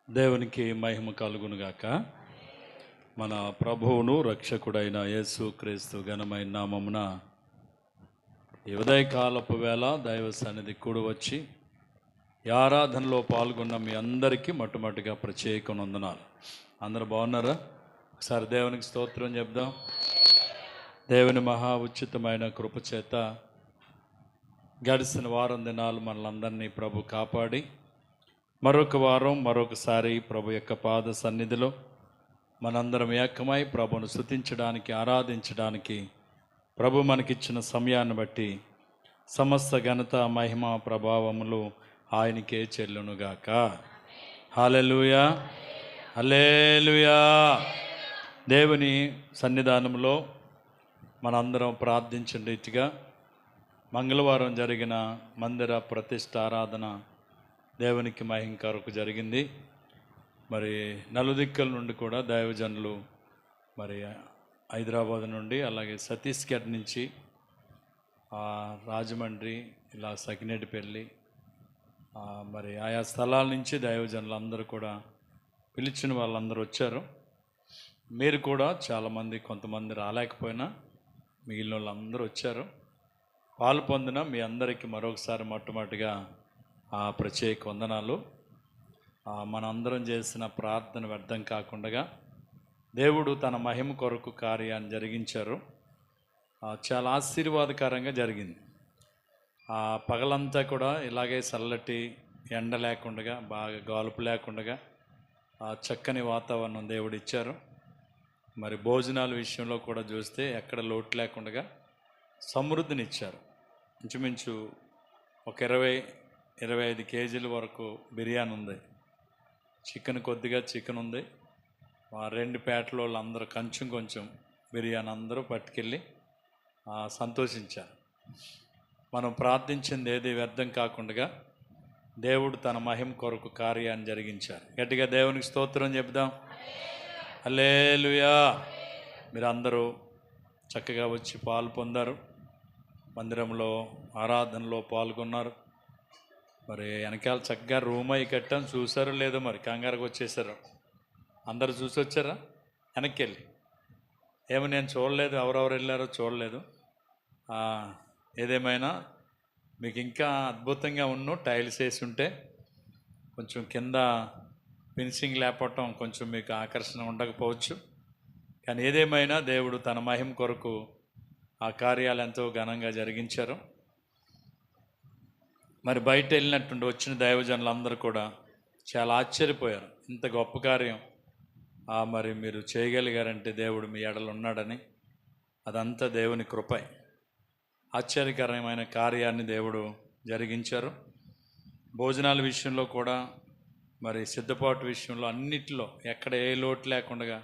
దేవునికి మహిమ కలుగునుగాక. మన ప్రభువును రక్షకుడైన యేసు క్రీస్తు ఘనమైన నామమున ఈ ఉదయకాలపు వేళ దైవ సన్నిధి కూడి వచ్చి ఈ ఆరాధనలో పాల్గొన్న మీ అందరికీ మొట్టమొదటిగా ప్రత్యేక వందనాలు. అందరూ బాగున్నారా? ఒకసారి దేవునికి స్తోత్రం చెప్దాం. దేవుని మహా ఉచితమైన కృపచేత గడిచిన వారం దినాలు మనలందరినీ ప్రభు కాపాడి మరొక వారం మరొకసారి ప్రభు యొక్క పాద సన్నిధిలో మనందరం ఏకమై ప్రభును స్తుతించడానికి, ఆరాధించడానికి ప్రభు మనకిచ్చిన సమయాన్ని బట్టి సమస్త ఘనత, మహిమ, ప్రభావములు ఆయనకే చెల్లునుగాక. హల్లెలూయా, హల్లెలూయా. దేవుని సన్నిధానంలో మనందరం ప్రార్థించిన రీతిగా మంగళవారం జరిగిన మందిర ప్రతిష్ఠ ఆరాధన దేవునికి మహిమ కొరకు జరిగింది. మరి నలుదిక్కల నుండి కూడా దైవజనులు మరి హైదరాబాద్ నుండి, అలాగే ఛత్తీస్గఢ్ నుంచి, రాజమండ్రి, ఇలా సకినేటిపల్లి, మరి ఆయా స్థలాల నుంచి దైవజనులు అందరూ కూడా పిలిచిన వాళ్ళందరూ వచ్చారు. మీరు కూడా చాలామంది, కొంతమంది రాలేకపోయినా మిగిలిన వాళ్ళందరూ వచ్చారు. పాలు పొందిన మీ అందరికీ మరొకసారి మొట్టమొదటిగా ప్రత్యేక వందనాలు. మనందరం చేసిన ప్రార్థన వ్యర్థం కాకుండా దేవుడు తన మహిమ కొరకు కార్యాన్ని జరిగించారు. చాలా ఆశీర్వాదకరంగా జరిగింది. పగలంతా కూడా ఇలాగే చల్లటి ఎండ లేకుండా, బాగా గాలుపు లేకుండా చక్కని వాతావరణం దేవుడు ఇచ్చారు. మరి భోజనాల విషయంలో కూడా చూస్తే ఎక్కడ లోటు లేకుండా సమృద్ధినిచ్చారు. ఇంచుమించు ఒక 20-25 కేజీల వరకు బిర్యానీ ఉంది. చికెన్ కొద్దిగా చికెన్ ఉంది. 2 పేటల వాళ్ళు అందరూ కొంచెం బిర్యానీ అందరూ పట్టుకెళ్ళి సంతోషించారు. మనం ప్రార్థించింది ఏది వ్యర్థం కాకుండా దేవుడు తన మహిమ కొరకు కార్యాన్ని జరిగించారు. గట్టిగా దేవునికి స్తోత్రం చెప్దాం. హల్లెలూయా. మీరు అందరూ చక్కగా వచ్చి పాలు పొందారు, మందిరంలో ఆరాధనలో పాల్గొన్నారు. మరి వెనకాల చక్కగా రూమ్ అయి కట్టాను, చూసారో లేదో, మరి కంగారుగా వచ్చేసారు. అందరు చూసి వచ్చారా? వెనక్కి వెళ్ళి ఏమో నేను చూడలేదు, ఎవరెవరు వెళ్ళారో చూడలేదు. ఏదేమైనా మీకు ఇంకా అద్భుతంగా టైల్స్ వేసి ఉంటే కొంచెం కింద ఫినిషింగ్ లేపటం కొంచెం మీకు ఆకర్షణ ఉండకపోవచ్చు. కానీ ఏదేమైనా దేవుడు తన మహిమ కొరకు ఆ కార్యాలు ఎంతో ఘనంగా జరిగించారు. మరి బయట వెళ్ళినట్టుండి వచ్చిన దైవజనులు అందరూ కూడా చాలా ఆశ్చర్యపోయారు. ఇంత గొప్ప కార్యం మరి మీరు చేయగలిగారంటే దేవుడు మీ ఎడలు ఉన్నాడని. అదంతా దేవుని కృపే. ఆశ్చర్యకరమైన కార్యాన్ని దేవుడు జరిగించారు. భోజనాల విషయంలో కూడా, మరి సిద్ధపాటు విషయంలో, అన్నిటిలో ఎక్కడ ఏ లోటు లేకుండా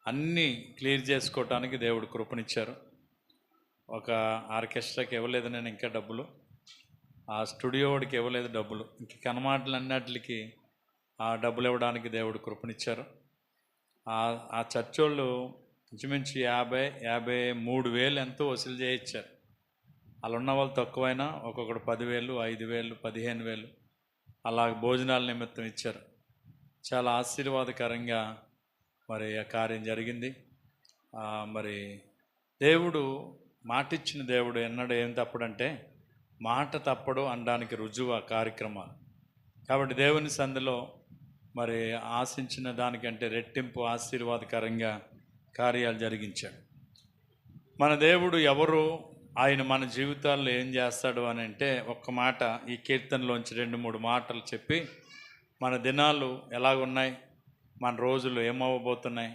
అన్నీ క్లియర్ చేసుకోవటానికి దేవుడు కృపనిచ్చారు. ఒక ఆర్కెస్ట్రాకి ఇవ్వలేదు నేను ఇంకా డబ్బులు, ఆ స్టూడియో వాడికి ఇవ్వలేదు డబ్బులు, ఇంక కనమాటలు అన్నిటికి ఆ డబ్బులు ఇవ్వడానికి దేవుడు కృపనిచ్చారు. ఆ చర్చ్ వాళ్ళు ఇంచుమించు 53,000 ఎంతో వసూలు చేయించారు. అలా ఉన్న వాళ్ళు తక్కువైనా ఒక్కొక్కడు 10,000, 5,000, 15,000 అలా భోజనాల నిమిత్తం ఇచ్చారు. చాలా ఆశీర్వాదకరంగా మరి ఆ కార్యం జరిగింది. మరి దేవుడు మాటిచ్చిన దేవుడు ఎన్నడూ ఏం తప్పుడంటే మాట తప్పడు అనడానికి రుజువు ఆ కార్యక్రమాలు. కాబట్టి దేవుని సంధిలో మరి ఆశించిన దానికంటే రెట్టింపు ఆశీర్వాదకరంగా కార్యాలు జరిగించాడు. మన దేవుడు ఎవరు, ఆయన మన జీవితాల్లో ఏం చేస్తాడు అని అంటే ఒక్క మాట ఈ కీర్తనలోంచి 2-3 మాటలు చెప్పి మన దినాలు ఎలాగున్నాయి, మన రోజులు ఏమవ్వబోతున్నాయి,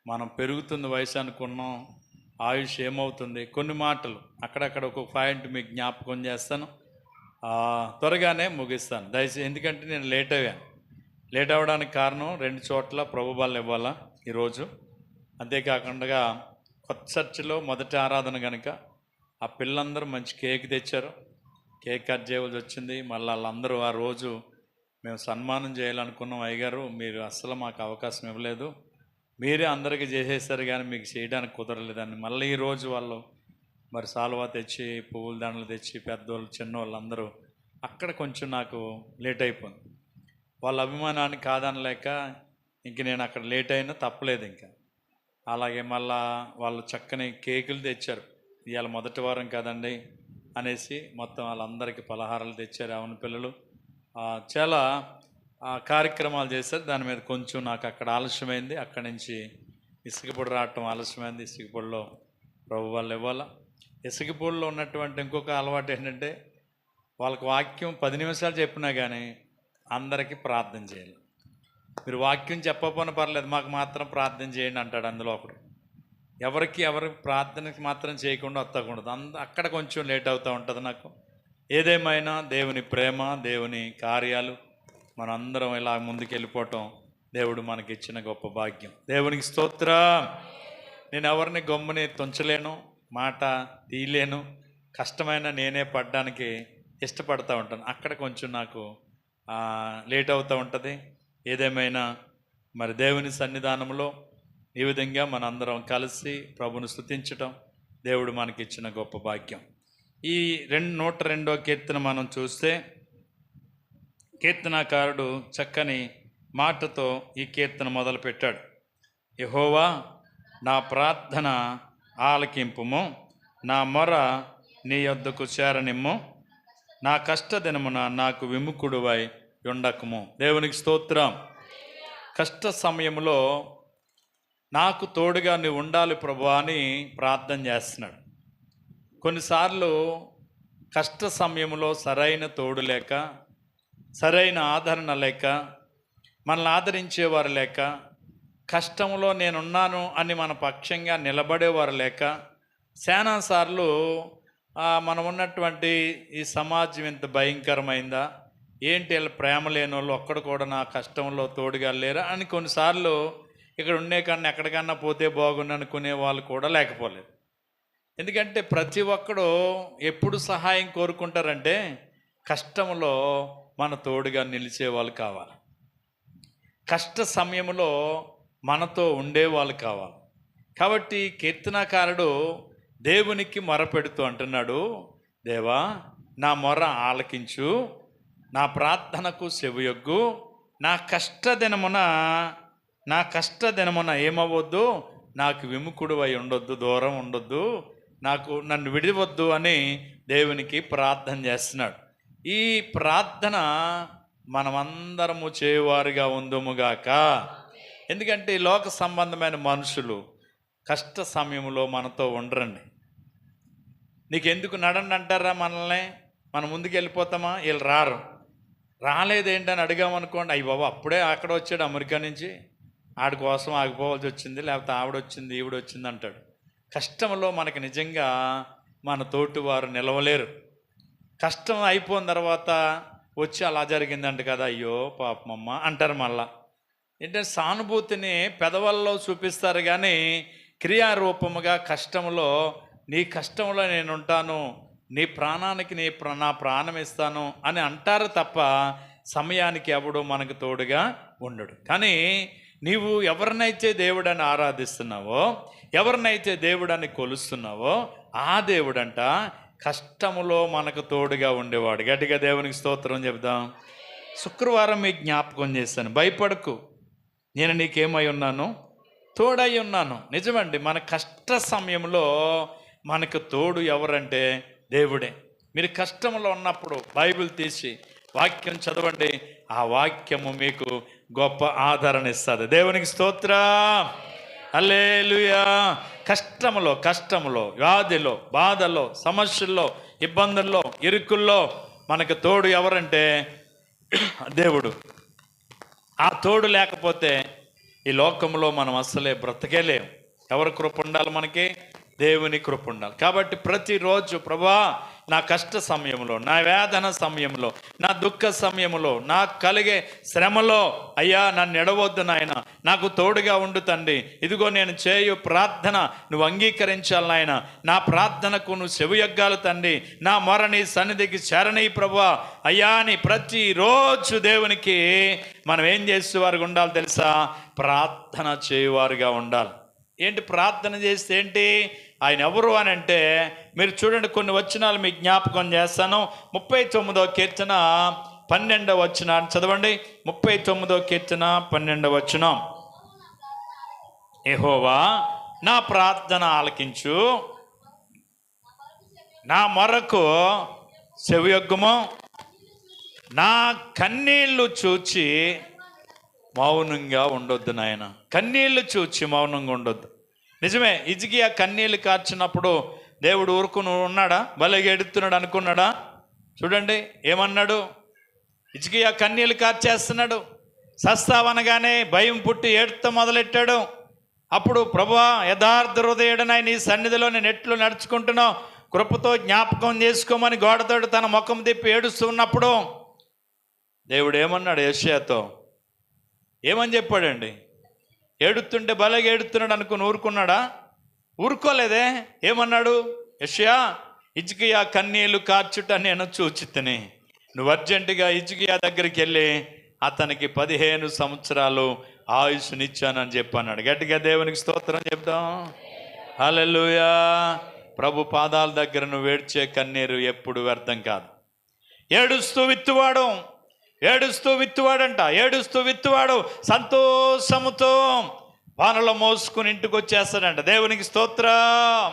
మనం పెరుగుతున్న వయసు అనుకున్నాం, ఆయుష్ ఏమవుతుంది, కొన్ని మాటలు అక్కడక్కడ ఒక్కొక్క పాయింట్ మీకు జ్ఞాపకం చేస్తాను. త్వరగానే ముగిస్తాను దయచేసి, ఎందుకంటే నేను లేట్ అయ్యాను. లేట్ అవ్వడానికి కారణం 2 చోట్ల ప్రభుబాలు ఇవ్వాలా ఈరోజు. అంతేకాకుండా కొత్త చర్చిలో మొదటి ఆరాధన కనుక ఆ పిల్లలందరూ మంచి కేక్ తెచ్చారు. కేక్ కట్ చేయవలసి వచ్చింది. మళ్ళీ వాళ్ళందరూ ఆ రోజు మేము సన్మానం చేయాలనుకున్నాం, అయ్యగారు మీరు అస్సలు మాకు అవకాశం ఇవ్వలేదు, మీరే అందరికీ చేసేసారు కానీ మీకు చేయడానికి కుదరలేదని మళ్ళీ ఈరోజు వాళ్ళు మరి సాల్వా తెచ్చి, పువ్వుల దండలు తెచ్చి, పెద్దోళ్ళు చిన్నోళ్ళు అందరూ అక్కడ కొంచెం నాకు లేట్ అయిపోయింది. వాళ్ళ అభిమానాన్ని కాదనలేక ఇంక నేను అక్కడ లేట్ అయినా తప్పలేదు ఇంకా. అలాగే మళ్ళా వాళ్ళు చక్కని కేకులు తెచ్చారు. ఇవాళ మొదటి వారం కదండి అనేసి మొత్తం వాళ్ళందరికీ పలహారాలు తెచ్చారు. అవును పిల్లలు చాలా కార్యక్రమాలు చేశారు. దాని మీద కొంచెం నాకు అక్కడ ఆలస్యమైంది. అక్కడి నుంచి ఇసుకపొడి రావటం ఆలస్యమైంది. ఇసుకపొడిలో ప్రభు వాళ్ళు ఇవ్వాలా. ఇసుకపొడిలో ఉన్నటువంటి ఇంకొక అలవాటు ఏంటంటే వాళ్ళకి వాక్యం 10 నిమిషాలు చెప్పినా కానీ అందరికీ ప్రార్థన చేయాలి. మీరు వాక్యం చెప్పకపోయినా పర్లేదు, మాకు మాత్రం ప్రార్థన చేయండి అంటాడు అందులో ఒకడు. ఎవరి ప్రార్థనకి మాత్రం చేయకుండా వస్తకూడదు. అక్కడ కొంచెం లేట్ అవుతూ ఉంటుంది నాకు. ఏదేమైనా దేవుని ప్రేమ, దేవుని కార్యాలు మనందరం ఇలా ముందుకు వెళ్ళిపోవటం దేవుడు మనకి ఇచ్చిన గొప్ప భాగ్యం. దేవునికి స్తోత్రం. నేను ఎవరిని గమ్ముని తుంచలేను, మాట తీయలేను. కష్టమైన నేనే పడడానికి ఇష్టపడతా ఉంటాను. అక్కడ కొంచెం నాకు లేట్ అవుతూ ఉంటుంది. ఏదేమైనా మరి దేవుని సన్నిధానంలో ఈ విధంగా మనందరం కలిసి ప్రభుని స్తుతించటం దేవుడు మనకి ఇచ్చిన గొప్ప భాగ్యం. ఈ 102వ కీర్తన మనం చూస్తే కీర్తనాకారుడు చక్కని మాటతో ఈ కీర్తన మొదలుపెట్టాడు. యెహోవా నా ప్రార్థన ఆలకింపుము, నా మొర నీ యొద్దకు చేరనిమ్ము, నా కష్టదినమున నాకు విముఖుడువై ఉండకము. దేవునికి స్తోత్రం. కష్ట సమయంలో నాకు తోడుగా నువ్వు ఉండాలి ప్రభువా అని ప్రార్థన చేస్తున్నాడు. కొన్నిసార్లు కష్ట సమయంలో సరైన తోడు లేక, సరైన ఆదరణ లేక, మనల్ని ఆదరించేవారు లేక, కష్టంలో నేనున్నాను అని మన పక్షంగా నిలబడేవారు లేక, చాలాసార్లు మనం ఉన్నటువంటి ఈ సమాజం ఇంత భయంకరమైందా, ఏంటి వీళ్ళు ప్రేమ లేని వాళ్ళు ఒక్కడు కూడా నా కష్టంలో తోడుగా లేరా అని కొన్నిసార్లు ఇక్కడ ఉండే కన్నా ఎక్కడికన్నా పోతే బాగుండు అనుకునే వాళ్ళు కూడా లేకపోలేదు. ఎందుకంటే ప్రతి ఒక్కడు ఎప్పుడు సహాయం కోరుకుంటారంటే కష్టంలో మన తోడుగా నిలిచే వాళ్ళు కావాలి, కష్ట సమయంలో మనతో ఉండేవాళ్ళు కావాలి. కాబట్టి కీర్తనాకారుడు దేవునికి మొరపెడుతూ అంటున్నాడు, దేవా నా మొర ఆలకించు, నా ప్రార్థనకు చెవియొగ్గు, నా కష్టదినమున ఏమవ్వద్దు, నాకు విముఖుడు అయి ఉండొద్దు, దూరం ఉండొద్దు, నన్ను విడివద్దు అని దేవునికి ప్రార్థన చేస్తున్నాడు. ఈ ప్రార్థన మనమందరము చేయవారుగా ఉందుముగాక. ఎందుకంటే ఈ లోక సంబంధమైన మనుషులు కష్ట సమయంలో మనతో ఉండరండి. నీకెందుకు నడండి అంటారా మనల్ని, మనం ముందుకు వెళ్ళిపోతామా, వీళ్ళు రాలేదేంటని అడిగామనుకోండి, అయ్యి బాబా అప్పుడే అక్కడ వచ్చాడు అమెరికా నుంచి, ఆడి కోసం ఆగిపోవాల్సి వచ్చింది, లేకపోతే ఆవిడొచ్చింది ఈవిడొచ్చింది అంటాడు. కష్టంలో మనకి నిజంగా మన తోటి వారు నిలవలేరు. కష్టం అయిపోయిన తర్వాత వచ్చి అలా జరిగిందంట కదా, అయ్యో పాపమమ్మ అంటారు. మళ్ళా ఏంటంటే సానుభూతిని పెదవుల్లో చూపిస్తారు కానీ క్రియారూపముగా కష్టంలో, నీ కష్టంలో నేను ఉంటాను, నీ ప్రాణానికి నా ప్రాణం ఇస్తాను అని అంటారు తప్ప సమయానికి ఎవడు మనకు తోడుగా ఉండడు. కానీ నీవు ఎవరినైతే దేవుడని ఆరాధిస్తున్నావో, ఎవరినైతే దేవుడని కొలుస్తున్నావో ఆ దేవుడంట కష్టములో మనకు తోడుగా ఉండేవాడు. గట్టిగా దేవునికి స్తోత్రం చెప్దాం. శుక్రవారం మీకు జ్ఞాపకం చేశాను, భయపడకు, నేను నీకేమై ఉన్నాను, తోడై ఉన్నాను. నిజమండి, మన కష్ట సమయంలో మనకు తోడు ఎవరంటే దేవుడే. మీరు కష్టంలో ఉన్నప్పుడు బైబిల్ తీసి వాక్యం చదవండి, ఆ వాక్యము మీకు గొప్ప ఆదరణ ఇస్తుంది. దేవునికి స్తోత్రం, హల్లెలూయా. కష్టములో, వ్యాధిలో, బాధలో, సమస్యల్లో, ఇబ్బందుల్లో, ఇరుకుల్లో మనకు తోడు ఎవరంటే దేవుడు. ఆ తోడు లేకపోతే ఈ లోకంలో మనం అస్సలే బ్రతకేలేం. ఎవరి కృప ఉండాలి మనకి? దేవుని కృప ఉండాలి. కాబట్టి ప్రతిరోజు ప్రభువా నా కష్ట సమయంలో, నా వేదన సమయంలో, నా దుఃఖ సమయంలో, నాకు కలిగే శ్రమలో అయ్యా నన్ను ఎడవద్దు నాయన, నాకు తోడుగా ఉండు తండ్రి. ఇదిగో నేను చేయు ప్రార్థన నువ్వు అంగీకరించాలి నాయన, నా ప్రార్థనకు నువ్వు చెవియొగ్గాలి తండ్రి, నా మొర నీ సన్నిధికి చేరని ప్రభువా అయ్యా అని ప్రతిరోజు దేవునికి మనం ఏం చేసేవారుగా ఉండాలి తెలుసా? ప్రార్థన చేయువారుగా ఉండాలి. ఏంటి ప్రార్థన చేస్తే ఏంటి? ఆయన ఎవరు అని అంటే మీరు చూడండి, కొన్ని వచనాలు మీకు జ్ఞాపకం చేస్తాను. 39వ కీర్తన 12వ వచనం చదవండి. 39వ కీర్తన 12వ వచనం. యెహోవా నా ప్రార్థన ఆలకించు, నా మొరకు చెవియొగ్గుము, నా కన్నీళ్లు చూచి మౌనంగా ఉండొద్దు నాయన. కన్నీళ్లు చూచి మౌనంగా ఉండొద్దు. నిజమే, హిజ్కియా కన్నీళ్లు కార్చినప్పుడు దేవుడు ఊరుకుని ఉన్నాడా? భలేగా ఎడుతున్నాడు అనుకున్నాడా? చూడండి ఏమన్నాడు. హిజ్కియా కన్నీళ్లు కార్చేస్తున్నాడు. సస్తావనగానే భయం పుట్టి ఏడుతో మొదలెట్టాడు. అప్పుడు ప్రభువా, యథార్థ హృదయుడనై నీ సన్నిధిలో నేను ఎట్లు నడుచుకుంటున్నావు, కృపతో జ్ఞాపకం చేసుకోమని గోడతోటి తన ముఖం తిప్పి ఏడుస్తూ ఉన్నప్పుడు దేవుడు ఏమన్నాడు యెషయాతో? ఏమని చెప్పాడండి? ఏడుతుంటే భలేగా ఏడుతున్నాడు అనుకుని ఊరుకున్నాడా? ఊరుకోలేదే. ఏమన్నాడు? యెషయా, హిజ్కియా కన్నీళ్లు కార్చుట నేను చూచితిని. నువ్వు అర్జెంటుగా హిజ్కియా దగ్గరికి వెళ్ళి అతనికి 15 సంవత్సరాలు ఆయుష్నిచ్చానని చెప్పన్నాడు. గట్టిగా దేవునికి స్తోత్రం చెప్దాం. హల్లెలూయా. ప్రభు పాదాల దగ్గర నువ్వు ఏడ్చే కన్నీరు ఎప్పుడు వ్యర్థం కాదు. ఏడుస్తూ విత్తువాడంట. ఏడుస్తూ విత్తువాడు సంతోషముతో వానలో మోసుకుని ఇంటికి వచ్చేస్తాడంట. దేవునికి స్తోత్రం.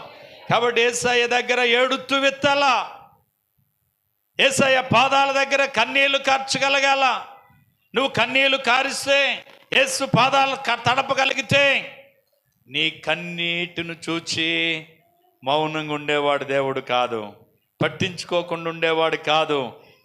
కాబట్టి యేసయ్య దగ్గర ఏడుస్తూ విత్తాలా. యేసయ్య పాదాల దగ్గర కన్నీళ్లు కార్చగలగాల. నువ్వు కన్నీళ్లు కారిస్తే, యేసు పాదాలు తడపగలిగితే నీ కన్నీటిని చూచి మౌనంగా ఉండేవాడు దేవుడు కాదు. పట్టించుకోకుండా ఉండేవాడు కాదు.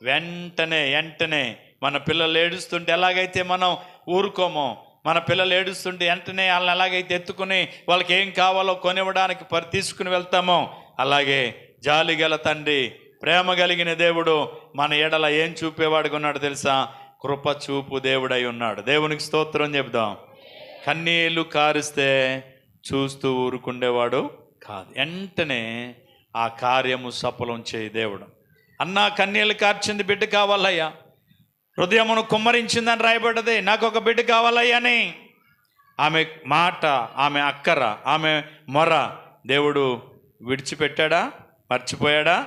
వెంటనే మన పిల్లలు ఏడుస్తుంటే ఎలాగైతే మనం ఊరుకోమో, మన పిల్లలు ఏడుస్తుంటే వెంటనే వాళ్ళని ఎలాగైతే ఎత్తుకుని వాళ్ళకి ఏం కావాలో కొనివ్వడానికి తీసుకుని వెళ్తామో, అలాగే జాలి గల తండ్రి, ప్రేమ కలిగిన దేవుడు మన ఎడల ఏం చూపేవాడుగా ఉన్నాడు తెలుసా? కృప చూపు దేవుడై ఉన్నాడు. దేవునికి స్తోత్రం చెప్దాం. కన్నీళ్లు కారిస్తే చూస్తూ ఊరుకుండేవాడు కాదు. వెంటనే ఆ కార్యము సఫలం చేయి దేవుడు. అన్నా కన్నీళ్లు కార్చింది బిడ్డ కావాలయ్యా, హృదయమును కుమ్మరించిందని రాయబడ్డది. నాకు ఒక బిడ్డ కావాలయ్యా అని ఆమె మాట, ఆమె అక్కర, ఆమె మొర దేవుడు విడిచిపెట్టాడా? మర్చిపోయాడా?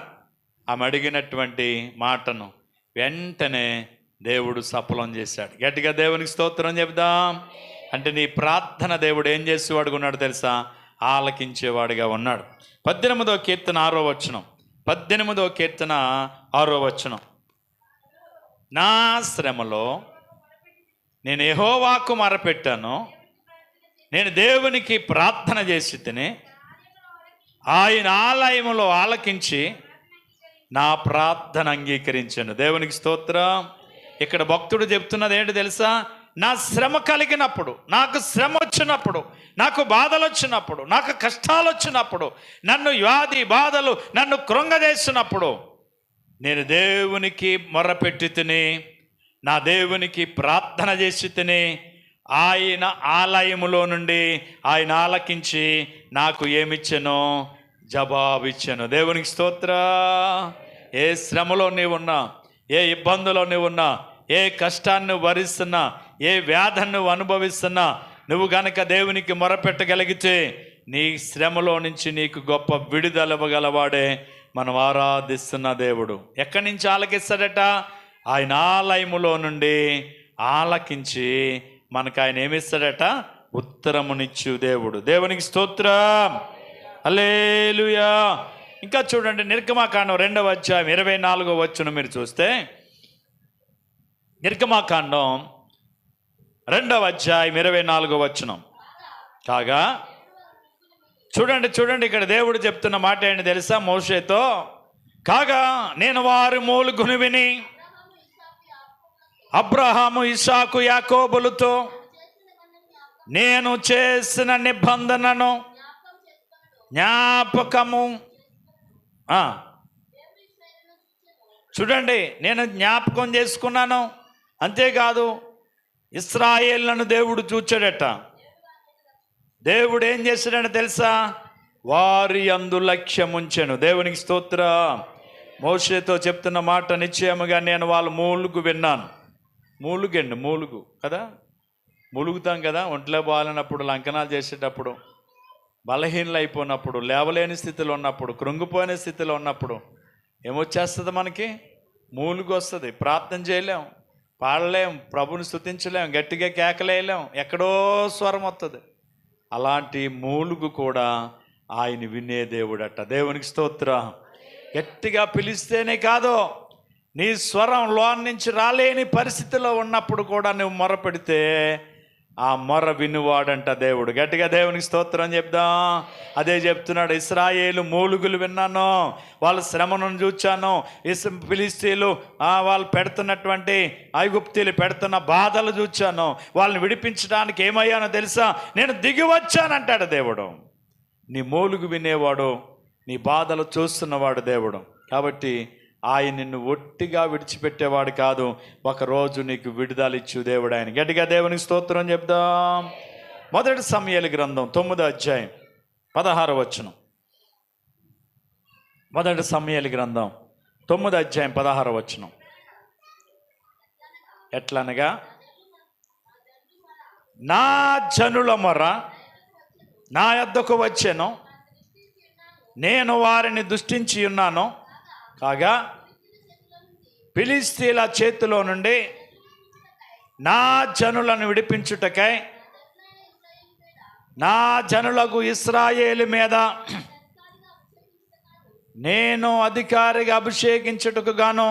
ఆమె అడిగినటువంటి మాటను వెంటనే దేవుడు సఫలం చేశాడు. గట్టిగా దేవునికి స్తోత్రం చెప్దాం. అంటే నీ ప్రార్థన దేవుడు ఏం చేసేవాడుగా ఉన్నాడు తెలుసా? ఆలకించేవాడిగా ఉన్నాడు. 18వ కీర్తన 6వ వచనం. 18వ కీర్తన 6వ వచనం. నా శ్రమలో నేను యెహోవాకు మొరపెట్టాను, నేను దేవునికి ప్రార్థన చేసి తిని ఆయన ఆలయములో ఆలకించి నా ప్రార్థన అంగీకరించాను. దేవునికి స్తోత్రం. ఇక్కడ భక్తుడు చెప్తున్నది ఏంటి తెలుసా? నా శ్రమ కలిగినప్పుడు, నాకు శ్రమ వచ్చినప్పుడు, నాకు బాధలు వచ్చినప్పుడు, నాకు కష్టాలు వచ్చినప్పుడు, నన్ను వ్యాధి బాధలు నన్ను కృంగదీసినప్పుడు నేను దేవునికి మొర్రపెట్టి తిని, నా దేవునికి ప్రార్థన చేసి తిని, ఆయన ఆలయములో నుండి ఆయన ఆలకించి నాకు ఏమిచ్చానో జవాబిచ్చాను. దేవునికి స్తోత్రం. ఏ శ్రమలో నీవున్నా, ఏ ఇబ్బందులో నీవున్నా, ఏ కష్టాన్ని భరిస్తున్నా, ఏ వ్యాధను నువ్వు అనుభవిస్తున్నా, నువ్వు గనక దేవునికి మొరపెట్టగలిగితే నీ శ్రమలో నుంచి నీకు గొప్ప విడుదల ఇవ్వగలవాడే మనం ఆరాధిస్తున్న దేవుడు. ఎక్కడి నుంచి ఆలకిస్తాడట? ఆయన ఆలయములో నుండి ఆలకించి మనకు ఆయన ఏమిస్తాడట? ఉత్తరమునిచ్చు దేవుడు. దేవునికి స్తోత్రం. హల్లెలూయా. ఇంకా చూడండి, నిర్గమాకాండం 2వ అధ్యాయం 24వ వచనం మీరు చూస్తే, నిర్గమాకాండం 2వ అధ్యాయం 24వ వచనం. కాగా చూడండి ఇక్కడ దేవుడు చెప్తున్న మాట ఏంటి తెలుసా? మోషేతో, కాగా నేను వారి మూలుగును విని అబ్రహాము, ఇస్సాకు, యాకోబులతో నేను చేసిన నిబంధనను జ్ఞాపకము. చూడండి, నేను జ్ఞాపకం చేసుకున్నాను. అంతేకాదు, ఇశ్రాయేలును దేవుడు చూచాడట. దేవుడు ఏం చేశాడని తెలుసా? వారి యందు లక్ష్యం ఉంచెను. దేవునికి స్తోత్రం. మోషేతో చెప్తున్న మాట నిశ్చయముగా నేను వాళ్ళ మూలుగు విన్నాను. మూలుగు కదా, మూలుగుతాం కదా. ఒంట్లో బాగాలేనప్పుడు, లంకనాలు చేసేటప్పుడు, బలహీనలు అయిపోయినప్పుడు, లేవలేని స్థితిలో ఉన్నప్పుడు, కృంగిపోయిన స్థితిలో ఉన్నప్పుడు ఏమొచ్చేస్తుంది మనకి? మూలుగు వస్తుంది, ప్రార్థన చేయలేం, పాడలేం, ప్రభుని స్తుతించలేం, గట్టిగా కేకలేయలేం, ఎక్కడో స్వరం వస్తుంది. అలాంటి మూలుగు కూడా ఆయన వినే దేవుడట. దేవునికి స్తోత్రం. గట్టిగా పిలిస్తేనే కాదు, నీ స్వరం లోన్ నుంచి రాలేని పరిస్థితిలో ఉన్నప్పుడు కూడా నువ్వు మొర పెడితే ఆ మొర వినువాడంట దేవుడు. గట్టిగా దేవునికి స్తోత్రం చెప్దాం. అదే చెప్తున్నాడు, ఇశ్రాయేలు మూలుగులు విన్నాను, వాళ్ళ శ్రమను చూచాను, ఫిలిష్తీయులు వాళ్ళు పెడుతున్నటువంటి ఐగుప్తీయులు పెడుతున్న బాధలు చూచాను, వాళ్ళని విడిపించడానికి ఏమయ్యానో తెలుసా, నేను దిగి వచ్చానంటాడు దేవుడు. నీ మూలుగు వినేవాడు, నీ బాధలు చూస్తున్నవాడు దేవుడు. కాబట్టి ఆయన నిన్ను ఒట్టిగా విడిచిపెట్టేవాడు కాదు, ఒకరోజు నీకు విడుదల ఇచ్చు దేవుడు ఆయన. గట్టిగా దేవునికి స్తోత్రం చెప్దాం. 1 సమూయేలు గ్రంథం 9వ అధ్యాయం 16వ వచనం. 1 సమూయేలు గ్రంథం 9వ అధ్యాయం 16వ వచనం. ఎట్లనగా, నా జనుల మొర నా యొద్దకు వచ్చెను, నేను వారిని దృష్టించి ఉన్నాను, కాగా ఫిలిష్తీయుల చేతిలో నుండి నా జనులను విడిపించుటకై నా జనులకు ఇశ్రాయేలు మీద నేను అధికారిగా అభిషేకించుటకు గాను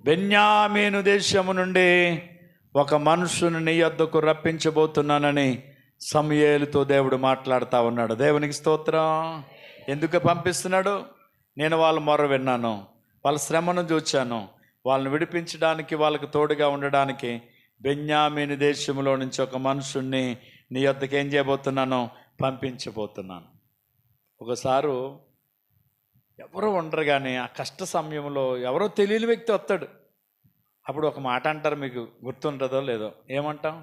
బెన్యామీను దేశము నుండి ఒక మనుషుని నీ యొద్దకు రప్పించబోతున్నానని సమూయేలుతో దేవుడు మాట్లాడుతూ ఉన్నాడు. దేవునికి స్తోత్రం. ఎందుకు పంపిస్తున్నాడు? నేను వాళ్ళ మొర విన్నాను, వాళ్ళ శ్రమను చూచాను, వాళ్ళని విడిపించడానికి, వాళ్ళకు తోడుగా ఉండడానికి బెన్యామీను దేశంలో నుంచి ఒక మనుషుణ్ణి నీ యొద్దకు ఏం చేయబోతున్నాను, పంపించబోతున్నాను. ఒకసారి ఎవరో ఉండరు, కానీ ఆ కష్ట సమయంలో ఎవరో తెలియని వ్యక్తి వస్తాడు. అప్పుడు ఒక మాట అంటారు, మీకు గుర్తుంటుందో లేదో, ఏమంటాం?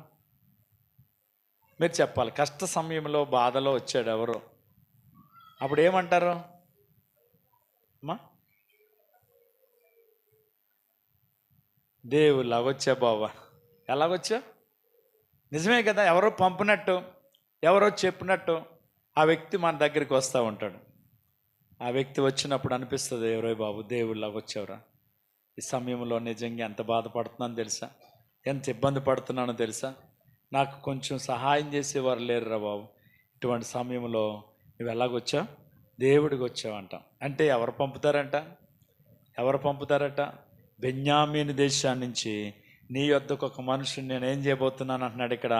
మీరు చెప్పాలి. కష్ట సమయంలో బాధలో వచ్చాడు ఎవరో, అప్పుడు ఏమంటారు అమ్మా? దేవుళ్ళగొచ్చా బాబా. ఎలాగొచ్చా? నిజమే కదా, ఎవరో పంపినట్టు, ఎవరో చెప్పినట్టు ఆ వ్యక్తి మన దగ్గరికి వస్తూ ఉంటాడు. ఆ వ్యక్తి వచ్చినప్పుడు అనిపిస్తుంది, ఎవరో బాబు దేవుళ్ళగొచ్చావురా, ఈ సమయంలో నిజంగా ఎంత బాధపడుతున్నానో తెలుసా, ఎంత ఇబ్బంది పడుతున్నానో తెలుసా, నాకు కొంచెం సహాయం చేసేవారు లేరురా బాబు, ఇటువంటి సమయంలో నువ్వు ఎలాగొచ్చావు? దేవుడికి వచ్చావు అంటాం. అంటే ఎవరు పంపుతారట? బెన్యామీను దేశాన్ని నుంచి నీ యొద్దకు ఒక మనుషుని నేను ఏం చేయబోతున్నాను అంటున్నాడు ఇక్కడ,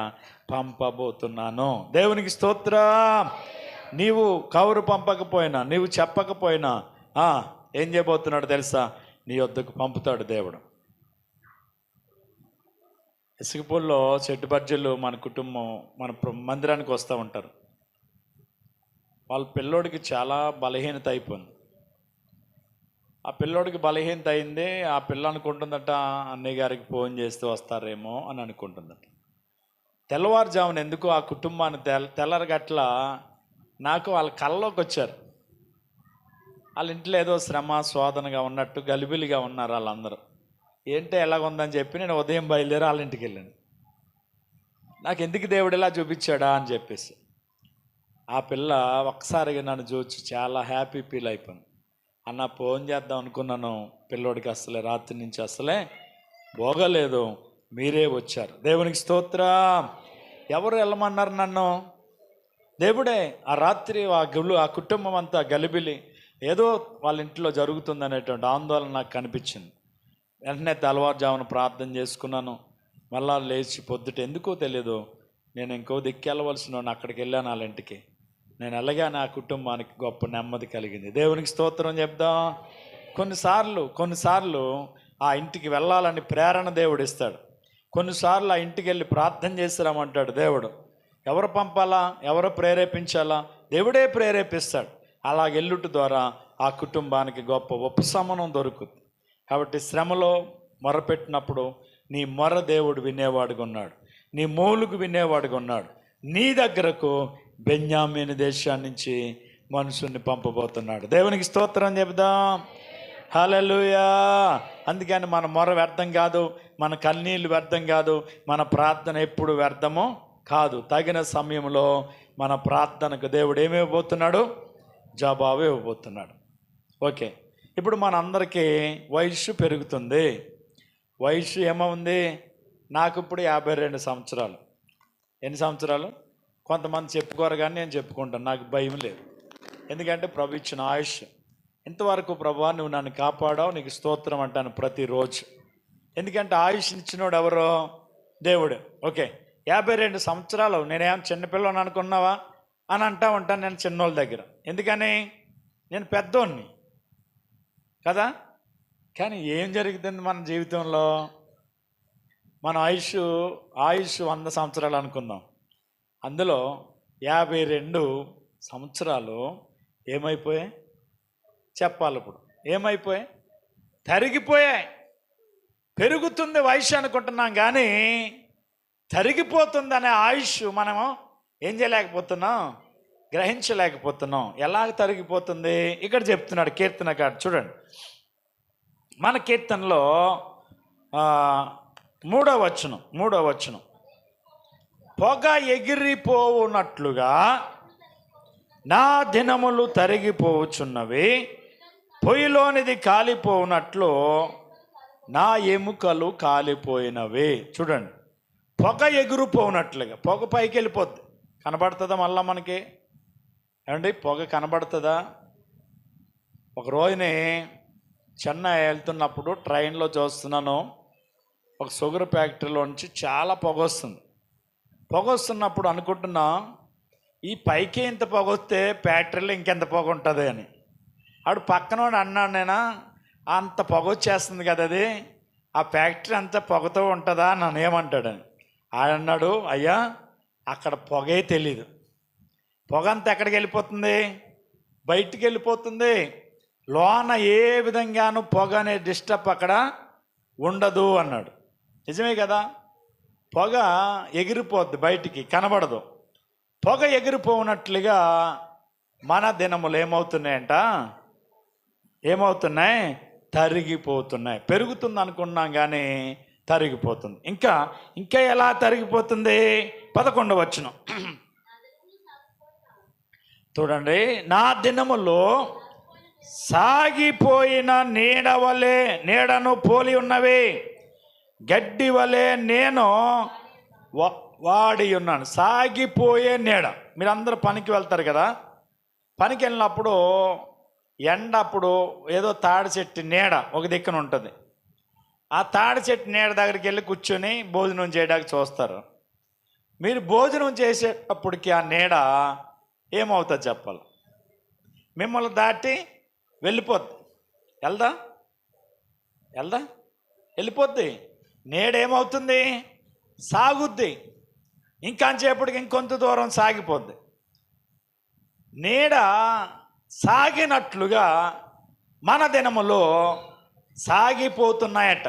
పంపబోతున్నాను. దేవునికి స్తోత్రం. నీవు కౌరు పంపకపోయినా, నీవు చెప్పకపోయినా ఏం చేయబోతున్నాడు తెలుసా, నీ యొద్దకు పంపుతాడు దేవుడు. ఇసుకపూల్లో చెట్టు బజ్జీలు మన కుటుంబం మన మందిరానికి వస్తూ ఉంటారు. వాళ్ళ పిల్లోడికి చాలా బలహీనత అయిపోయింది. ఆ పిల్లోడికి బలహీనత అయింది. ఆ పిల్ల అనుకుంటుందట, అన్నయ్య గారికి ఫోన్ చేస్తే వస్తారేమో అని అనుకుంటుందట. తెల్లవారుజామున ఎందుకు ఆ కుటుంబాన్ని తెల్లరగట్ల నాకు వాళ్ళ కళ్ళలోకి వచ్చారు. వాళ్ళ ఇంట్లో ఏదో శ్రమ శోధనగా ఉన్నట్టు గలిబిలిగా ఉన్నారు వాళ్ళందరూ. ఏంటో ఎలాగుందని చెప్పి నేను ఉదయం బయలుదేరి వాళ్ళ ఇంటికి వెళ్ళాను. నాకు ఎందుకు దేవుడు ఇలా చూపించాడా అని చెప్పేసి ఆ పిల్ల ఒక్కసారిగా నన్ను చూచి చాలా హ్యాపీ ఫీల్ అయిపోయాను. అన్న ఫోన్ చేద్దాం అనుకున్నాను, పిల్లోడికి అసలే రాత్రి నుంచి అసలే పోగలేదు, మీరే వచ్చారు. దేవునికి స్తోత్రం. ఎవరు వెళ్ళమన్నారు నన్ను? దేవుడే. ఆ రాత్రి ఆ కుటుంబం అంతా గలిబిలి, ఏదో వాళ్ళ ఇంట్లో జరుగుతుందనేటువంటి ఆందోళన నాకు కనిపించింది. వెంటనే తెల్లవారుజామున ప్రార్థన చేసుకున్నాను. మళ్ళా లేచి పొద్దుట ఎందుకో తెలియదు, నేను ఇంకో దిక్కెళ్ళవలసిన అక్కడికి వెళ్ళాను వాళ్ళ ఇంటికి. నేను వెళ్ళగానే ఆ కుటుంబానికి గొప్ప నెమ్మది కలిగింది. దేవునికి స్తోత్రం చెప్దాం. కొన్నిసార్లు ఆ ఇంటికి వెళ్ళాలని ప్రేరణ దేవుడు ఇస్తాడు. కొన్నిసార్లు ఆ ఇంటికి వెళ్ళి ప్రార్థన చేసిరామంటాడు దేవుడు. ఎవరు పంపాలా, ఎవరు ప్రేరేపించాలా, దేవుడే ప్రేరేపిస్తాడు. అలా వెళ్ళుట ద్వారా ఆ కుటుంబానికి గొప్ప ఉపశమనం దొరుకుతుంది. కాబట్టి శ్రమలో మొరపెట్టినప్పుడు నీ మొర దేవుడు వినేవాడుగా ఉన్నాడు, నీ మూలుగు వినేవాడుగా ఉన్నాడు. నీ దగ్గరకు బెన్యామీను దేశాన్ని నుంచి మనుషుల్ని పంపబోతున్నాడు. దేవునికి స్తోత్రం చెబుదాం. హల్లెలూయా. అందుకని మన మొర వ్యర్థం కాదు, మన కన్నీళ్ళు వ్యర్థం కాదు, మన ప్రార్థన ఎప్పుడు వ్యర్థమో కాదు. తగిన సమయంలో మన ప్రార్థనకు దేవుడు ఏమైపోతున్నాడు? జవాబు ఇవ్వబోతున్నాడు. ఓకే, ఇప్పుడు మనందరికీ వయస్సు పెరుగుతుంది. వయస్సు ఏమవుంది? నాకు ఇప్పుడు 52 సంవత్సరాలు. ఎన్ని సంవత్సరాలు? కొంతమంది చెప్పుకోరు, కానీ నేను చెప్పుకుంటాను. నాకు భయం లేదు, ఎందుకంటే ప్రభు ఇచ్చిన ఆయుష్. ఇంతవరకు ప్రభువా నువ్వు నన్ను కాపాడావు, నీకు స్తోత్రం అంటాను ప్రతిరోజు. ఎందుకంటే ఆయుష్ ఇచ్చినోడు ఎవరో? దేవుడు. ఓకే, 52 సంవత్సరాలు నేనేం చిన్నపిల్లని అనుకున్నావా అని అంటా ఉంటాను నేను చిన్నోళ్ళ దగ్గర. ఎందుకని? నేను పెద్దోడిని కదా. కానీ ఏం జరుగుతుంది మన జీవితంలో? మన ఆయుష్ 100 సంవత్సరాలు అనుకుందాం. అందులో 52 సంవత్సరాలు ఏమైపోయాయి చెప్పాలి. ఇప్పుడు ఏమైపోయాయి? తరిగిపోయాయి. పెరుగుతుంది వయసు అనుకుంటున్నాం, కానీ తరిగిపోతుందనే ఆయుష్ మనము ఏం చేయలేకపోతున్నాం, గ్రహించలేకపోతున్నాం. ఎలాగ తరిగిపోతుంది ఇక్కడ చెప్తున్నాడు కీర్తనకారుడు. చూడండి, మన కీర్తనలో 3వ వచనం, పొగ ఎగిరిపోవునట్లుగా నా దినములు తరిగిపోవచ్చున్నవి, పొయ్యిలోనిది కాలిపోవునట్లు నా ఎముకలు కాలిపోయినవి. చూడండి, పొగ ఎగిరిపోవునట్లుగా. పొగ పైకి వెళ్ళిపోద్ది, కనబడుతుందా మళ్ళా మనకి? ఏమండి, పొగ కనబడుతుందా? ఒక రోజుని చెన్నై వెళ్తున్నప్పుడు ట్రైన్లో చూస్తున్నాను, ఒక షుగర్ ఫ్యాక్టరీలో నుంచి చాలా పొగ వస్తుంది. పొగ వస్తున్నప్పుడు అనుకుంటున్నా, ఈ పైకి ఇంత పొగ వస్తే ఫ్యాక్టరీలో ఇంకెంత పొగ ఉంటుంది అని. ఆడు పక్కనోడు అన్నాడు, నేను అంత పొగ వచ్చేస్తుంది కదా, అది ఆ ఫ్యాక్టరీ అంతా పొగతో ఉంటుందా నన్ను ఏమంటాడని. ఆడన్నాడు, అయ్యా అక్కడ పొగే తెలీదు, పొగ అంతా ఎక్కడికి వెళ్ళిపోతుంది? బయటికి వెళ్ళిపోతుంది. లోన ఏ విధంగానూ పొగ అనే డిస్టర్బ్ అక్కడ ఉండదు అన్నాడు. నిజమే కదా, పొగ ఎగిరిపోద్ది, బయటికి కనబడదు. పొగ ఎగిరిపోనట్లుగా మన దినములు ఏమవుతున్నాయి? తరిగిపోతున్నాయి. పెరుగుతుంది అనుకున్నాం, కానీ తరిగిపోతుంది. ఇంకా ఎలా తరిగిపోతుంది? 11వ వచనం చూడండి, నా దినములో సాగిపోయిన నీడను పోలి ఉన్నవి, గడ్డి వలె నేను వాడి ఉన్నాను. సాగిపోయే నీడ. మీరందరూ పనికి వెళ్తారు కదా, పనికి వెళ్ళినప్పుడు అప్పుడు ఏదో తాడి చెట్టు నీడ ఒక దిక్కున ఉంటుంది. ఆ తాడి చెట్టు నీడ దగ్గరికి వెళ్ళి కూర్చొని భోజనం చేయడానికి చూస్తారు. మీరు భోజనం చేసేటప్పటికి ఆ నీడ ఏమవుతుంది చెప్పాలి? మిమ్మల్ని దాటి వెళ్ళిపోద్ది. వెళ్ళిపోద్ది. నీడ ఏమవుతుంది? సాగుద్ది. ఇంకాంచేపటికి ఇంకొంత దూరం సాగిపోద్ది. నీడ సాగినట్లుగా మన దినములో సాగిపోతున్నాయట.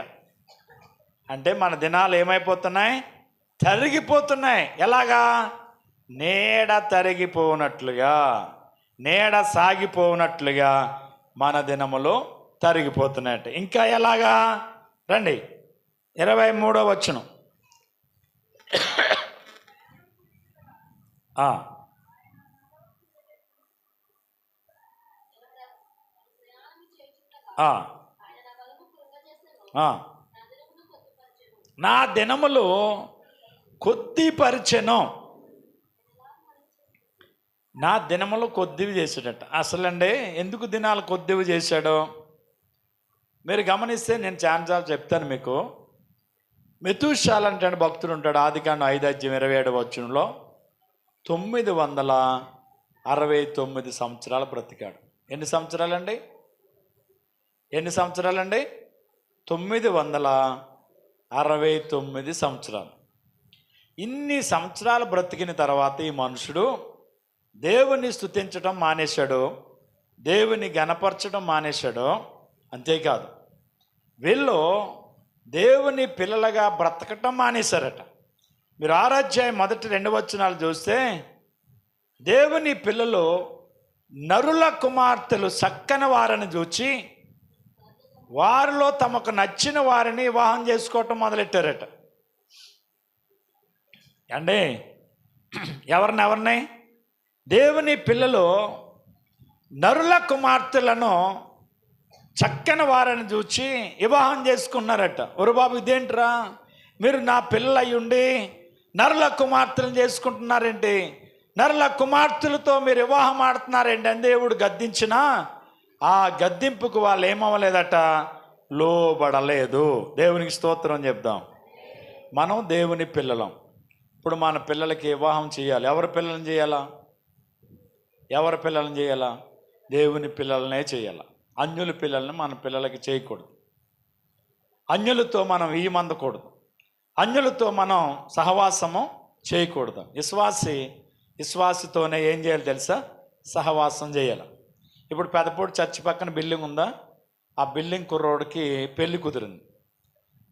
అంటే మన దినాలు ఏమైపోతున్నాయి? తరిగిపోతున్నాయి. ఎలాగా? నీడ తరిగిపోనట్లుగా, నీడ సాగిపోనట్లుగా మన దినములో తరిగిపోతున్నాయట. ఇంకా ఎలాగా? రండి, 23వ వచనం. నా దినములు కొద్దిపరిచెను. నా దినములు కొద్దివి చేశాడట. అసలండి ఎందుకు దినాలు కొద్దివి చేశాడో మీరు గమనిస్తే నేను చాలాసార్లు చెప్తాను మీకు. మెతూషాల అంటే భక్తుడు ఉంటాడు, ఆదికాండం 5:27 వచనంలో 969 సంవత్సరాలు బ్రతికాడు. ఎన్ని సంవత్సరాలండి? 969 సంవత్సరాలు. ఇన్ని సంవత్సరాలు బ్రతికిన తర్వాత ఈ మనుషుడు దేవుని స్తుతించడం మానేశాడు, దేవుని గణపరచడం మానేశాడు. అంతేకాదు, వీళ్ళు దేవుని పిల్లలుగా బ్రతకటం మానేశారట. మీరు 6వ అధ్యాయం 1-2 వచనాలు చూస్తే, దేవుని పిల్లలు నరుల కుమార్తెలు చక్కని వారిని చూచి వారిలో తమకు నచ్చిన వారిని వివాహం చేసుకోవటం మొదలెట్టారట. అండి, ఎవరిని? దేవుని పిల్లలు నరుల కుమార్తెలను చక్కని వారిని చూచి వివాహం చేసుకున్నారట. ఒరు బాబు, ఇదేంట్రా, మీరు నా పిల్లలు అయ్యుండి నరుల కుమార్తెలను చేసుకుంటున్నారేంటి, నరుల కుమార్తెలతో మీరు వివాహం ఆడుతున్నారేంటి అని దేవుడు గద్దించినా ఆ గద్దింపుకు వాళ్ళు ఏమవ్వలేదట, లోబడలేదు. దేవునికి స్తోత్రం చెప్దాం. మనం దేవుని పిల్లలం. ఇప్పుడు మన పిల్లలకి వివాహం చేయాలి. ఎవరి పిల్లల్ని చేయాలా? ఎవరి పిల్లల్ని చేయాలా? దేవుని పిల్లలనే చేయాలా. అన్యుల పిల్లల్ని మన పిల్లలకి చేయకూడదు. అన్యులతో మనం ఈమందకూడదు. అన్యులతో మనం సహవాసము చేయకూడదు. విశ్వాసితోనే ఏం చేయాలి తెలుసా? సహవాసం చేయాలి. ఇప్పుడు పెదపూడి చర్చి పక్కన బిల్డింగ్ ఉందా? ఆ బిల్డింగ్ కుర్రోడికి పెళ్లి కుదిరింది.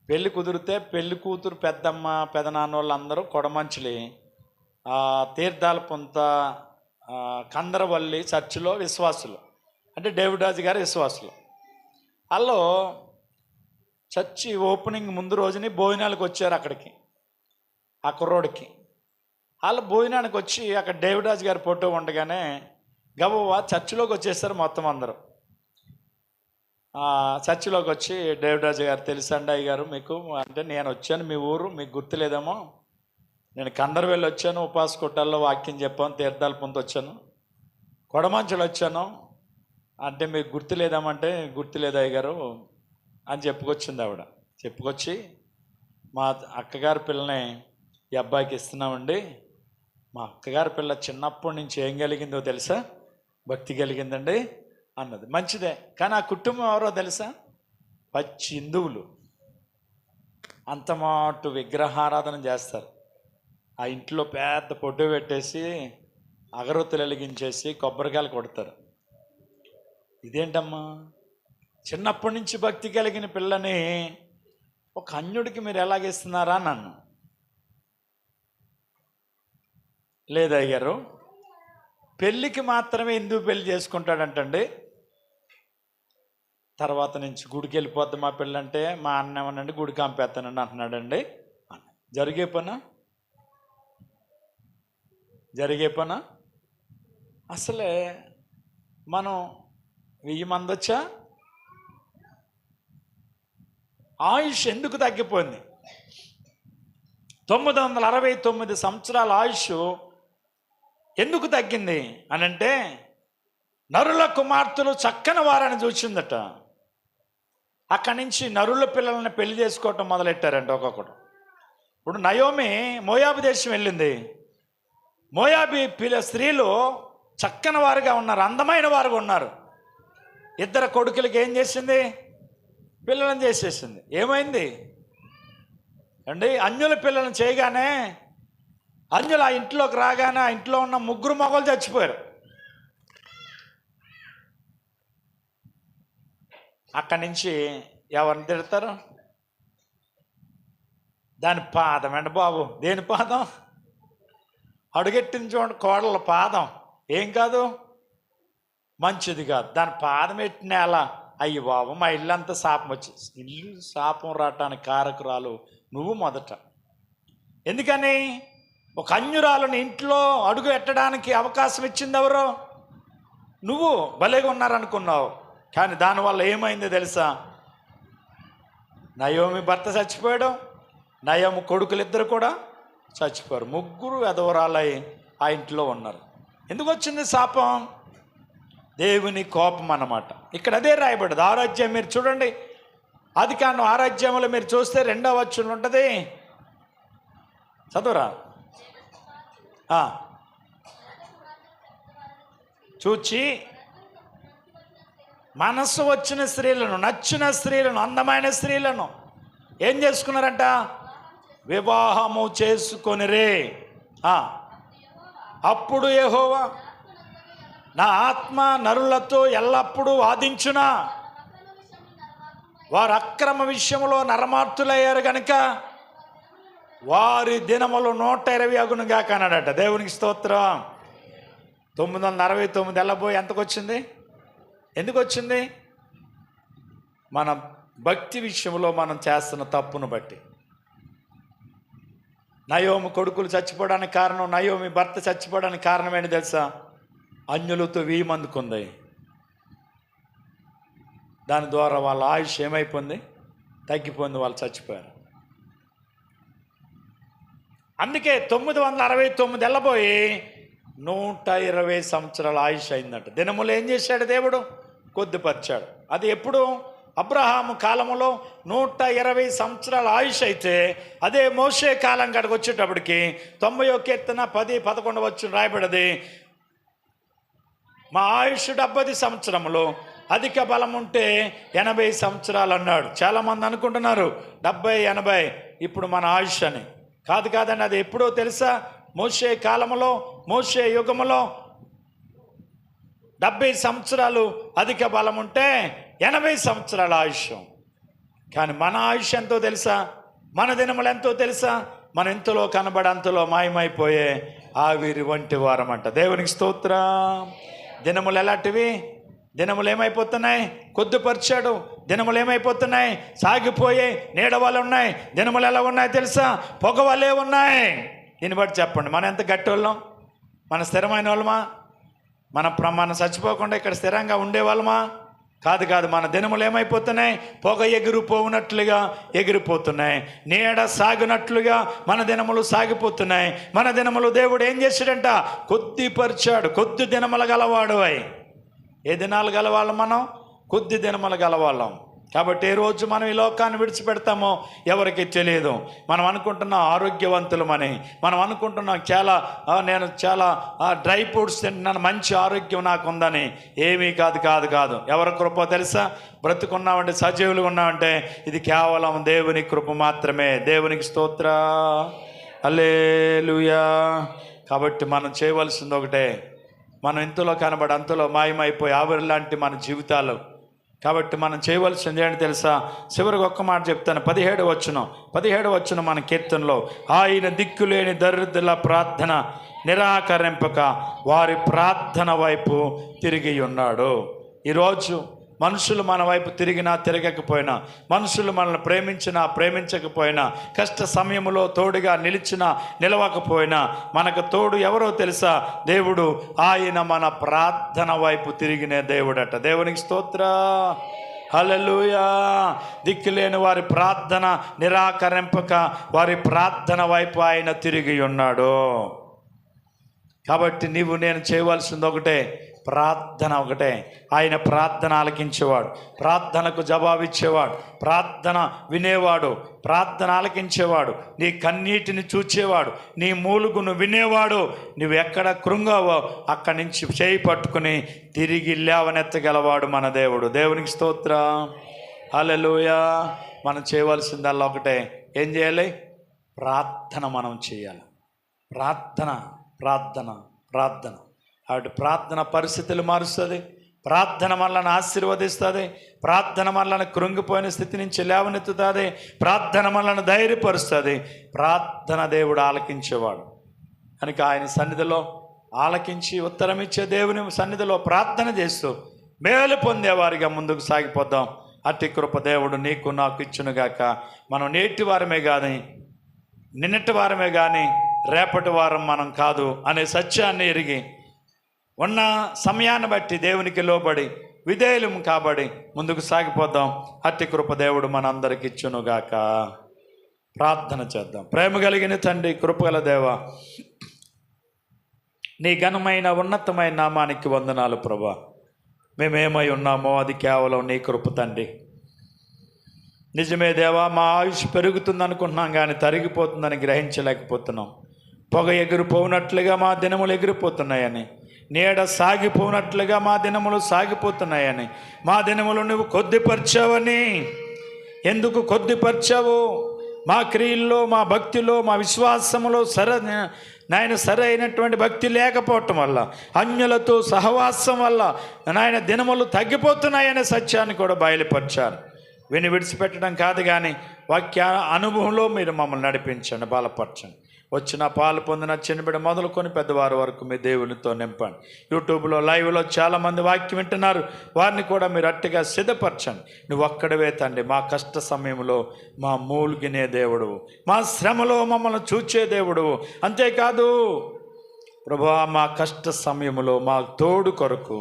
పెళ్లి కుదిరితే పెళ్లి కూతురు పెద్దమ్మ పెదనాన్న వాళ్ళు అందరూ కొడమంచులి తీర్థాల పొంత కందరవల్లి చర్చిలో విశ్వాసులు, అంటే డేవిడ్ రాజు గారి విశ్వాసులు. వాళ్ళు చర్చి ఓపెనింగ్ ముందు రోజుని భోజనాలకు వచ్చారు అక్కడికి, ఆ కుర్రోడికి. వాళ్ళు భోజనానికి వచ్చి అక్కడ డేవిడ్ రాజు గారి ఫోటో ఉండగానే గబవ్వ చర్చిలోకి వచ్చేసారు మొత్తం అందరూ. చర్చిలోకి వచ్చి డేవిడ్ రాజు గారు, తెలుసండి అయ్య గారు మీకు, అంటే నేను వచ్చాను మీ ఊరు, మీకు గుర్తులేదేమో, నేను కందరవెల్లి వచ్చాను, ఉపాస కొట్టాల్లో వాక్యం చెప్పాను, తీర్థాల పొంది వచ్చాను, కొడమంచులు వచ్చాను, అంటే మీకు గుర్తులేదామంటే గుర్తులేదు అయ్య గారు అని చెప్పుకొచ్చింది ఆవిడ. చెప్పుకొచ్చి, మా అక్కగారి పిల్లని ఈ అబ్బాయికి ఇస్తున్నామండి, మా అక్కగారి పిల్ల చిన్నప్పటి నుంచి ఏం కలిగిందో తెలుసా, భక్తి కలిగిందండి అన్నది. మంచిదే, కానీ ఆ కుటుంబం ఎవరో తెలుసా? పచ్చి హిందువులు. అంతమాటు విగ్రహారాధన చేస్తారు. ఆ ఇంట్లో పెద్ద పొట్టు పెట్టేసి అగరొత్తులు వెలిగించేసి కొబ్బరికాయలు కొడతారు. ఇదేంటమ్మా, చిన్నప్పటి నుంచి భక్తి కలిగిన పిల్లని ఒక అన్యుడికి మీరు ఎలాగిస్తున్నారా నన్ను? లేదయ్యారు, పెళ్ళికి మాత్రమే ఎందుకు పెళ్లి చేసుకుంటాడంటండి, తర్వాత నుంచి గుడికి వెళ్ళిపోద్ది మా పిల్లంటే, మా అన్న ఏమనండి గుడికి పంపేస్తానండి అంటున్నాడండి. జరిగే పనా? అసలే మనం 1000 మంది వచ్చా, ఆయుష్ ఎందుకు తగ్గిపోయింది? 969 సంవత్సరాల ఆయుష్ ఎందుకు తగ్గింది అని అంటే, నరుల కుమార్తెలు చక్కని వారని చూసిందట. అక్కడి నుంచి నరుల పిల్లల్ని పెళ్లి చేసుకోవటం మొదలెట్టారంట ఒక్కొక్కడు. ఇప్పుడు నయోమి మోయాబు దేశం వెళ్ళింది. మోయాబీ స్త్రీలు చక్కని వారుగా ఉన్నారు, అందమైన వారుగా ఉన్నారు. 2 కొడుకులకి ఏం చేసింది? పిల్లలను చేసేసింది. ఏమైంది అండి? అన్యుల పిల్లలను చేయగానే, అన్యులు ఆ ఇంట్లోకి రాగానే ఆ ఇంట్లో ఉన్న 3 మగవాళ్ళు చచ్చిపోయారు. అక్కడి నుంచి ఎవరిని తిడతారు? దాని పాదం అండి బాబు. దేని పాదం? అడుగెట్టిన చూడండి, కోడల పాదం ఏం కాదు, మంచిది కాదు. దాని పాదం ఎట్టిన ఎలా? అయ్యి బాబు, మా ఇల్లు అంతా శాపం వచ్చేసి. ఇల్లు శాపం రావటానికి కారకురాలు నువ్వు మొదట. ఎందుకని? ఒక అన్యురాలను ఇంట్లో అడుగు పెట్టడానికి అవకాశం ఇచ్చింది ఎవరో? నువ్వు. భలేగా ఉన్నారనుకున్నావు, కానీ దానివల్ల ఏమైందో తెలుసా? నయోమి భర్త చచ్చిపోయాడు, నయోమి కొడుకులిద్దరు కూడా చచ్చిపోయారు. 3 వెధవరాలై ఆ ఇంట్లో ఉన్నారు. ఎందుకు వచ్చింది శాపం? దేవుని కోపం అన్నమాట. ఇక్కడ అదే రాయబడ్డది. 6వ అధ్యాయం మీరు చూడండి, ఆదికాండం 6వ అధ్యాయంలో మీరు చూస్తే 2వ వచనం ఉంటుంది, చదువురా. చూచి మనస్సు వచ్చిన స్త్రీలను, నచ్చిన స్త్రీలను, అందమైన స్త్రీలను ఏం చేసుకున్నారంట? వివాహము చేసుకొనిరే. అప్పుడు యెహోవా నా ఆత్మ నరులతో ఎల్లప్పుడూ వాదించునా, వారు అక్రమ విషయంలో నరమార్తులయ్యారు గనుక వారి దినములు 120 అగునుగా కన్నాడట. దేవునికి స్తోత్రం. 969 వెళ్ళబోయి ఎంతకు వచ్చింది? ఎందుకు వచ్చింది? మన భక్తి విషయంలో మనం చేస్తున్న తప్పును బట్టి. నయోమి కొడుకులు చచ్చిపోవడానికి కారణం, నయోమి భర్త చచ్చిపోవడానికి కారణం ఏంటి తెలుసా? అన్యులతో 1000 మందికి ఉంది. దాని ద్వారా వాళ్ళ ఆయుష్ ఏమైపోయింది? తగ్గిపోయింది, వాళ్ళు చచ్చిపోయారు. అందుకే 969 వెళ్ళబోయి 120 సంవత్సరాల ఆయుష్ అయిందట. దినములు ఏం చేశాడు దేవుడు? కొద్దిపరిచాడు. అది ఎప్పుడు? అబ్రహాము కాలంలో 120 సంవత్సరాల ఆయుష్ అయితే, అదే మోషే కాలం కాడికి వచ్చేటప్పటికి 91 కీర్తన 10, 11 వచ్చి రాయబడది, మా ఆయుష్ 70 సంవత్సరములు, అధిక బలం ఉంటే 80 సంవత్సరాలు అన్నాడు. చాలామంది అనుకుంటున్నారు 70, 80 ఇప్పుడు మన ఆయుష్ అని. కాదండి, అది ఎప్పుడో తెలుసా? మోషే కాలంలో, మోషే యుగములో 70 సంవత్సరాలు అధిక బలం ఉంటే 80 సంవత్సరాల ఆయుష్. కానీ మన ఆయుష్ ఎంతో తెలుసా? మన దినములు ఎంతో తెలుసా? మన ఎంతలో కనబడి అంతలో మాయమైపోయే ఆవిరి వంటి వారమంట. దేవునికి స్తోత్రం. దినములు ఎలాంటివి? దినములు ఏమైపోతున్నాయి? కొద్దిపరిచాడు. దినములు ఏమైపోతున్నాయి? సాగిపోయే నీడవలు ఉన్నాయి. దినములు ఎలా ఉన్నాయి తెలుసా? పొగవలే ఉన్నాయి. దీన్ని బట్టి చెప్పండి, మనం ఎంత గట్టి వాళ్ళం? మన స్థిరమైన వాళ్ళమా? మనం చచ్చిపోకుండా ఇక్కడ స్థిరంగా ఉండేవాళ్ళమా? కాదు. మన దినములు ఏమైపోతున్నాయి? పొగ ఎగిరిపోవునట్లుగా ఎగిరిపోతున్నాయి. నీడ సాగినట్లుగా మన దినములు సాగిపోతున్నాయి. మన దినములు దేవుడు ఏం చేశాడంట? కొద్దిపరిచాడు. కొద్ది దినములు గలవాడు అయి. ఏ దినాలు గలవాళ్ళం మనం? కొద్ది దినములు గలవాళ్ళం. కాబట్టి ఏ రోజు మనం ఈ లోకాన్ని విడిచిపెడతామో ఎవరికి తెలియదు. మనం అనుకుంటున్నాం ఆరోగ్యవంతులమని, మనం అనుకుంటున్నాం నేను చాలా డ్రై ఫ్రూట్స్ తింటున్నాను, మంచి ఆరోగ్యం నాకు ఉందని. ఏమీ కాదు. ఎవరి కృప తెలుసా? బ్రతుకున్నామంటే, సజీవులు ఉన్నామంటే ఇది కేవలం దేవుని కృప మాత్రమే. దేవునికి స్తోత్ర, హల్లెలూయా. కాబట్టి మనం చేయవలసింది ఒకటే, మనం ఇంతలో కనబడి అంతలో మాయమైపోయి ఆవిరి లాంటి మన జీవితాలు. కాబట్టి మనం చేయవలసింది ఏంటి తెలుసా? చివరికి ఒక్క మాట చెప్తాను. 17వ వచనం మన కీర్తనలో, ఆయన దిక్కులేని దరిద్రుల ప్రార్థన నిరాకరింపక వారి ప్రార్థన వైపు తిరిగి ఉన్నాడు. ఈరోజు మనుషులు మన వైపు తిరిగినా తిరగకపోయినా, మనుషులు మనల్ని ప్రేమించకపోయినా, కష్ట సమయంలో తోడుగా నిలవకపోయినా, మనకు తోడు ఎవరో తెలుసా? దేవుడు. ఆయన మన ప్రార్థన వైపు తిరిగిన దేవుడట. దేవునికి స్తోత్ర, హల్లెలూయా. దిక్కులేని వారి ప్రార్థన నిరాకరింపక వారి ప్రార్థన వైపు ఆయన తిరిగి ఉన్నాడు. కాబట్టి నేను చేయవలసింది ఒకటే, ప్రార్థన ఒకటే. ఆయన ప్రార్థన ఆలకించేవాడు, ప్రార్థనకు జవాబిచ్చేవాడు, ప్రార్థన వినేవాడు, ప్రార్థన ఆలకించేవాడు, నీ కన్నీటిని చూచేవాడు, నీ మూలుగును వినేవాడు. నువ్వు ఎక్కడ కృంగావో అక్కడి నుంచి చేయి పట్టుకుని తిరిగి లేవనెత్తగలవాడు మన దేవుడు. దేవునికి స్తోత్రం, హల్లెలూయా. మనం చేయవలసిందల్లా ఒకటే. ఏం చేయాలి? ప్రార్థన మనం చేయాలి. ప్రార్థన అటు ప్రార్థన పరిస్థితులు మారుస్తుంది. ప్రార్థన మనల్ని ఆశీర్వదిస్తుంది. ప్రార్థన మనల్ని కృంగిపోయిన స్థితి నుంచి లేవనెత్తుతుంది. ప్రార్థన మనల్ని ధైర్యపరుస్తుంది. ప్రార్థన దేవుడు ఆలకించేవాడు కనుక ఆయన సన్నిధిలో ఆలకించి ఉత్తరం ఇచ్చే దేవుని సన్నిధిలో ప్రార్థన చేస్తూ మేలు పొందేవారిగా ముందుకు సాగిపోదాం. అట్టి కృప దేవుడు నీకు నాకు ఇచ్చునుగాక. మనం నేటి వారమే కానీ, నిన్నటి వారమే కానీ, రేపటి వారం మనం కాదు అనే సత్యాన్ని ఎరిగి ఉన్న సమయాన్ని బట్టి దేవునికి లోబడి విధేయులం కాబడి ముందుకు సాగిపోదాం. అట్టి కృప దేవుడు మనందరికి ఇచ్చునుగాక. ప్రార్థన చేద్దాం. ప్రేమ కలిగిన తండ్రి, కృపగల దేవా, నీ ఘనమైన ఉన్నతమైన నామానికి వందనాలు ప్రభా. మేమేమై ఉన్నామో అది కేవలం నీ కృప తండ్రి. నిజమే దేవా, మా ఆయుష్ పెరుగుతుంది అనుకుంటున్నాం కానీ తరిగిపోతుందని గ్రహించలేకపోతున్నాం. పొగ ఎగిరిపోనట్లుగా మా దినములు ఎగిరిపోతున్నాయని, నీడ సాగిపోనట్లుగా మా దినములు సాగిపోతున్నాయని, మా దినములు నువ్వు కొద్దిపరిచావని. ఎందుకు కొద్దిపరిచావు? మా క్రియల్లో, మా భక్తిలో, మా విశ్వాసములో సరైనటువంటి భక్తి లేకపోవటం వల్ల, అన్యులతో సహవాసం వల్ల నాయన దినములు తగ్గిపోతున్నాయనే సత్యాన్ని కూడా బయలుపరిచారు. విడిచిపెట్టడం కాదు కానీ వాక్య అనుభవంలో మీరు మమ్మల్ని నడిపించండి, బలపరచండి. వచ్చిన పాలు పొందిన చిన్నబిడ్డ మొదలుకొని పెద్దవారి వరకు మీ దేవునితో నింపండి. యూట్యూబ్లో లైవ్లో చాలామంది వాక్యం వింటున్నారు, వారిని కూడా మీరు అట్టిగా సిద్ధపరచండి. నువ్వు ఒక్కడవే తండ్రి, మా కష్ట సమయంలో మా మూలిగినే దేవుడువు, మా శ్రమలో మమ్మల్ని చూచే దేవుడువు. అంతేకాదు ప్రభువా, మా కష్ట సమయంలో మా తోడు కొరకు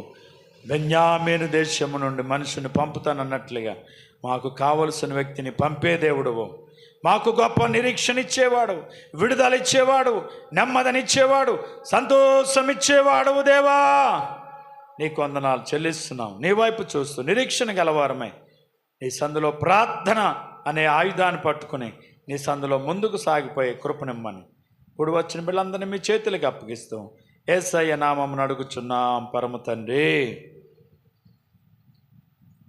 బెన్యామీను దేశము నుండి మనుషుని పంపుతానన్నట్లుగా మాకు కావలసిన వ్యక్తిని పంపే దేవుడువు, మాకు గొప్ప నిరీక్షణ ఇచ్చేవాడు, విడుదల ఇచ్చేవాడు, నెమ్మదినిచ్చేవాడు, సంతోషం ఇచ్చేవాడు దేవా. నీకు వందనాలు చెల్లిస్తున్నాం. నీ వైపు చూస్తూ నిరీక్షణ గలవారమై నీ సందులో ప్రార్థన అనే ఆయుధాన్ని పట్టుకుని నీ సందులో ముందుకు సాగిపోయే కృపనిమ్మని ఇప్పుడు వచ్చిన బిడ్డలందరినీ మీ చేతులకు అప్పగిస్తాం. యేసయ్య నామమున అడుగుచున్నాం పరమ తండ్రి.